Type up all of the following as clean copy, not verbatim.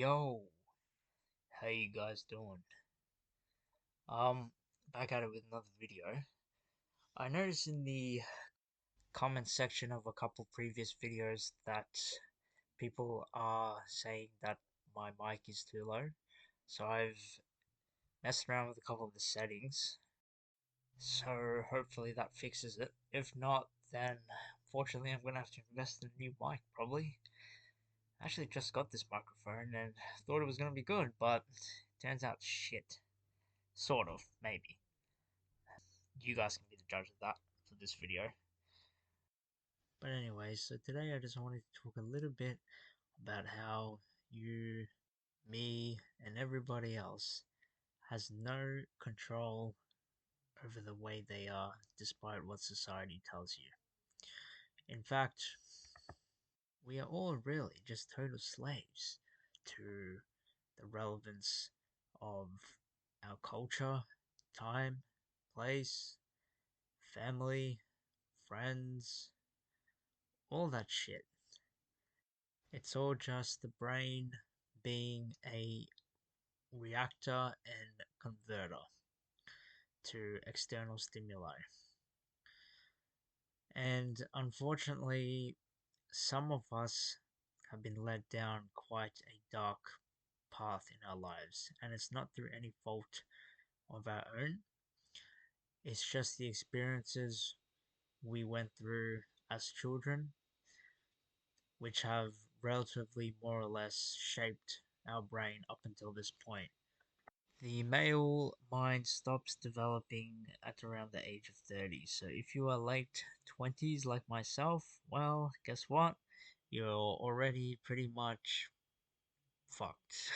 Yo, how you guys doing? Back at it with another video. I noticed in the comment section of a couple previous videos that people are saying that my mic is too low. So I've messed around with a couple of the settings. So hopefully that fixes it. If not, then unfortunately I'm gonna have to invest in a new mic probably. I actually just got this microphone and thought it was gonna be good, but turns out shit. Sort of, maybe. You guys can be the judge of that for this video. But anyway, so today I just wanted to talk a little bit about how you, me, and everybody else has no control over the way they are, despite what society tells you. In fact, we are all really just total slaves to the relevance of our culture, time, place, family, friends, all that shit. It's all just the brain being a reactor and converter to external stimuli. And unfortunately, some of us have been led down quite a dark path in our lives, and it's not through any fault of our own. It's just the experiences we went through as children, which have relatively more or less shaped our brain up until this point. The male mind stops developing at around the age of 30. So if you are late 20s like myself, well, guess what? You're already pretty much fucked.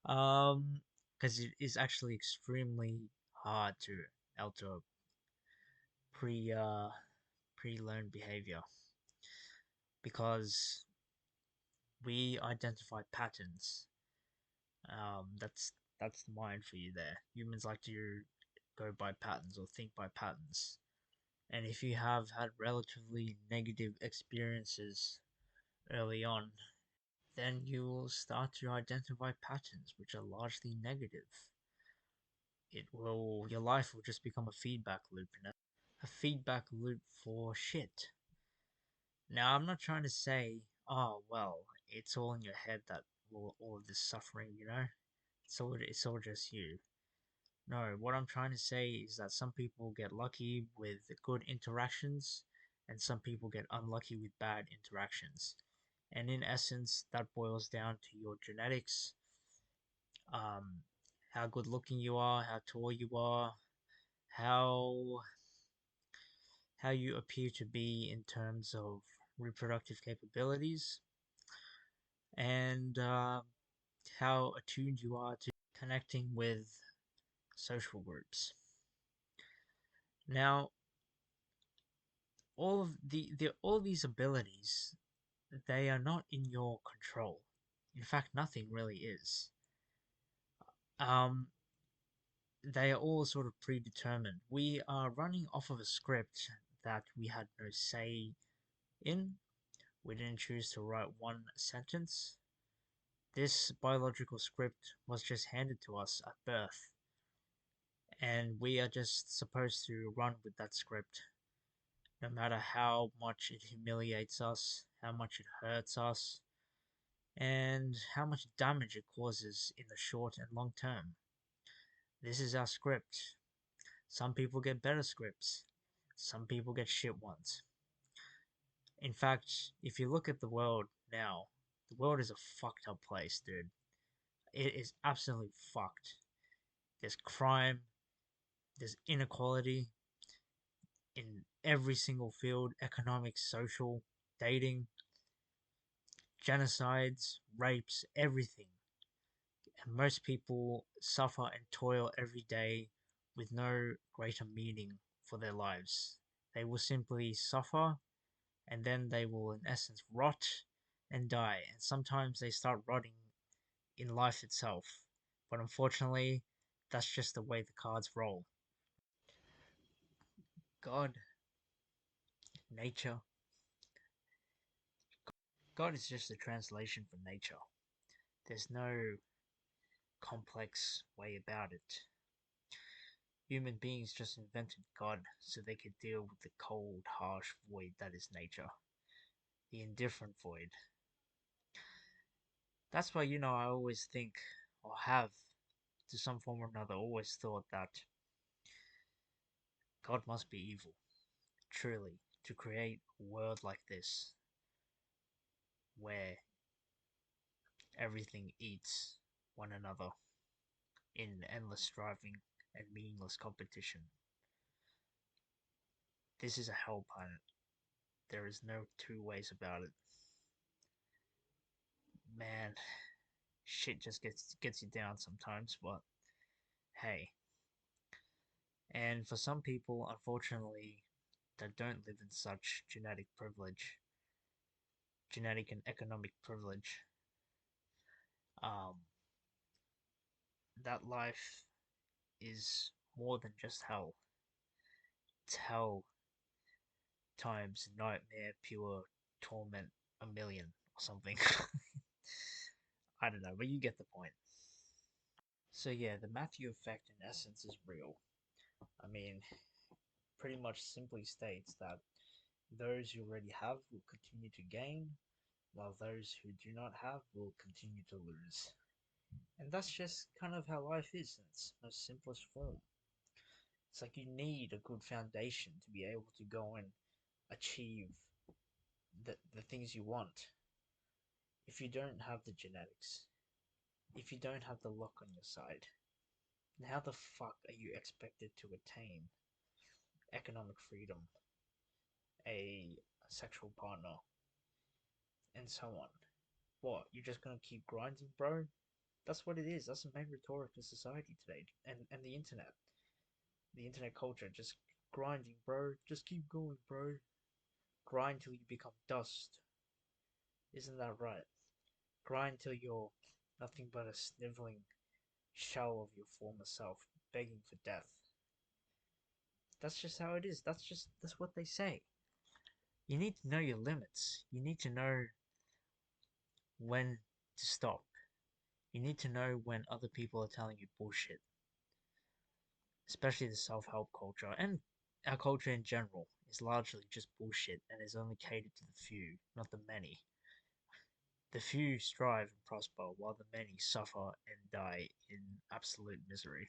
um, because it is actually extremely hard to alter pre uh pre-learned behavior because we identify patterns. That's the mind for you there. Humans like to go by patterns or think by patterns. And if you have had relatively negative experiences early on, then you will start to identify patterns which are largely negative. Your life will just become a feedback loop, a feedback loop for shit. Now, I'm not trying to say, oh, well, it's all in your head that all of this suffering. It's all just you. No, what I'm trying to say is that some people get lucky with good interactions and some people get unlucky with bad interactions. And in essence, that boils down to your genetics, um, how good looking you are, how tall you are, how how you appear to be in terms of reproductive capabilities, and how attuned you are to connecting with social groups. Now, all these abilities, they are not in your control. In fact, nothing really is. Um, they are all sort of predetermined. We are running off of a script that we had no say in. We didn't choose to write one sentence. This biological script was just handed to us at birth, and we are just supposed to run with that script, no matter how much it humiliates us, how much it hurts us, and how much damage it causes in the short and long term. This is our script. Some people get better scripts, some people get shit ones. In fact, if you look at the world now, the world is a fucked up place, dude. It is absolutely fucked. There's crime, there's inequality in every single field: economic, social, dating, genocides, rapes, everything. And most people suffer and toil every day with no greater meaning for their lives. They will simply suffer and then they will, in essence, rot and die. And sometimes they start rotting in life itself. But unfortunately, that's just the way the cards roll. God, nature. God is just a translation for nature. There's no complex way about it. Human beings just invented God so they could deal with the cold, harsh void that is nature. The indifferent void. That's why, I always think, or have, to some form or another, always thought that God must be evil, truly, to create a world like this, where everything eats one another in endless striving and meaningless competition. This is a hell planet. There is no two ways about it. Man, shit just gets you down sometimes, but hey. And for some people, unfortunately, that don't live in such genetic and economic privilege, um, that life is more than just hell. It's hell times nightmare, pure torment, a million or something. I don't know, but you get the point. So yeah, the Matthew effect in essence is real. I mean, pretty much simply states that those who already have will continue to gain, while those who do not have will continue to lose. And that's just kind of how life is in its most simplest form. It's like you need a good foundation to be able to go and achieve the things you want. If you don't have the genetics, if you don't have the luck on your side, then how the fuck are you expected to attain economic freedom, a sexual partner, and so on? What, you're just gonna keep grinding, bro? That's what it is. That's the main rhetoric of society today, and the internet. The internet culture, just grinding, bro. Just keep going, bro. Grind till you become dust. Isn't that right? Grind till you're nothing but a sniveling shell of your former self, begging for death. That's just how it is. That's what they say. You need to know your limits. You need to know when to stop. You need to know when other people are telling you bullshit. Especially the self-help culture and our culture in general is largely just bullshit and is only catered to the few, not the many. The few strive and prosper while the many suffer and die in absolute misery.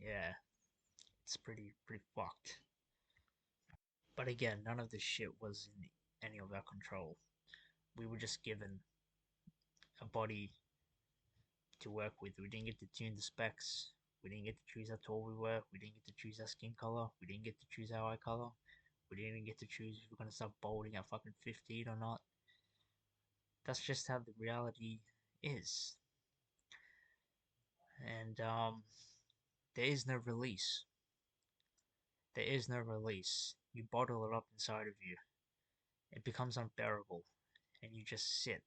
Yeah, it's pretty fucked. But again, none of this shit was in any of our control. We were just given a body to work with. We didn't get to tune the specs. We didn't get to choose how tall we were. We didn't get to choose our skin color. We didn't get to choose our eye color. We didn't get to choose if we're gonna start balding at fucking 15 or not. That's just how the reality is. And there is no release. There is no release. You bottle it up inside of you. It becomes unbearable, and you just sit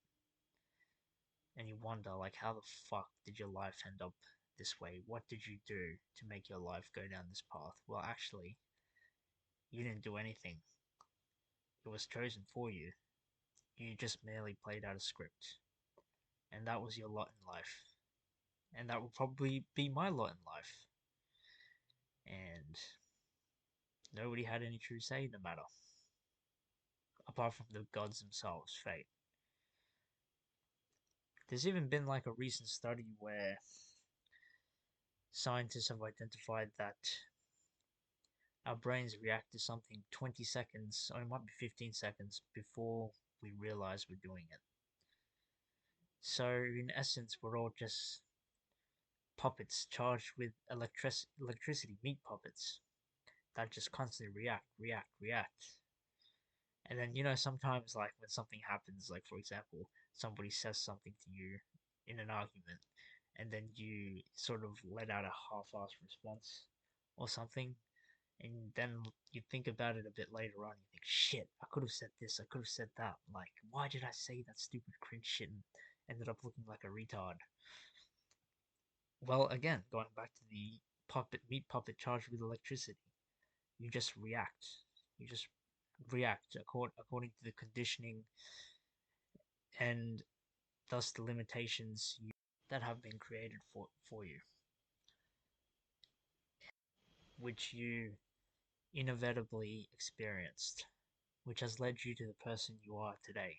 and you wonder, like, how the fuck did your life end up this way? What did you do to make your life go down this path? Well, actually, you didn't do anything. It was chosen for you. You just merely played out a script. And that was your lot in life. And that will probably be my lot in life. And nobody had any true say in the matter. Apart from the gods themselves, fate. There's even been like a recent study where scientists have identified that our brains react to something 20 seconds, or it might be 15 seconds, before we realize we're doing it. So, in essence, we're all just puppets charged with electricity, meat puppets, that just constantly react. And then, sometimes, like, when something happens, like, for example, somebody says something to you in an argument, and then you sort of let out a half-assed response or something, and then you think about it a bit later on, you think, shit, I could have said this, I could have said that. Like, why did I say that stupid cringe shit and ended up looking like a retard? Well, again, going back to the meat puppet charged with electricity, you just react. You just react according to the conditioning and thus the limitations that have been created for you, which you inevitably experienced, which has led you to the person you are today.